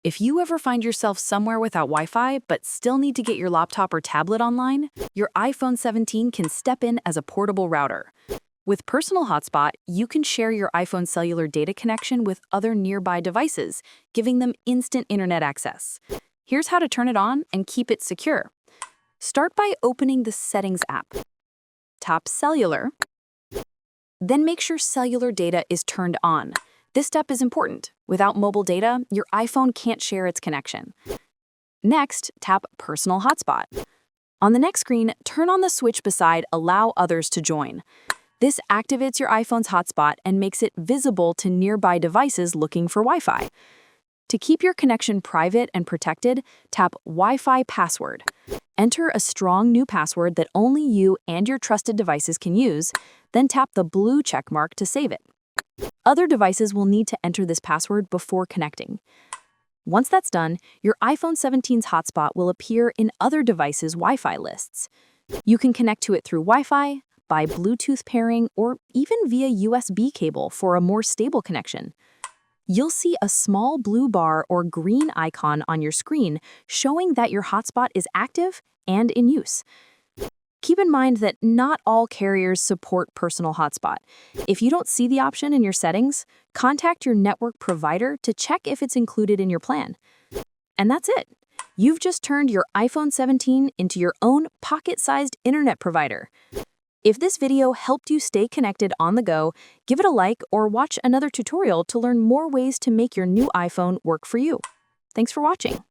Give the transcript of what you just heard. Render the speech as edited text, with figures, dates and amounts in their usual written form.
If you ever find yourself somewhere without Wi-Fi but still need to get your laptop or tablet online, your iPhone 17 can step in as a portable router. With Personal Hotspot, you can share your iPhone cellular data connection with other nearby devices, giving them instant internet access. Here's how to turn it on and keep it secure. Start by opening the Settings app. Tap Cellular. Then make sure cellular data is turned on. This step is important. Without mobile data, your iPhone can't share its connection. Next, tap Personal Hotspot. On the next screen, turn on the switch beside Allow Others to Join. This activates your iPhone's hotspot and makes it visible to nearby devices looking for Wi-Fi. To keep your connection private and protected, tap Wi-Fi Password. Enter a strong new password that only you and your trusted devices can use, then tap the blue check mark to save it. Other devices will need to enter this password before connecting. Once that's done, your iPhone 17's hotspot will appear in other devices' Wi-Fi lists. You can connect to it through Wi-Fi, by Bluetooth pairing, or even via USB cable for a more stable connection. You'll see a small blue bar or green icon on your screen showing that your hotspot is active and in use. Keep in mind that not all carriers support Personal Hotspot. If you don't see the option in your settings, contact your network provider to check if it's included in your plan. And that's it. You've just turned your iPhone 17 into your own pocket-sized internet provider. If this video helped you stay connected on the go, give it a like or watch another tutorial to learn more ways to make your new iPhone work for you. Thanks for watching.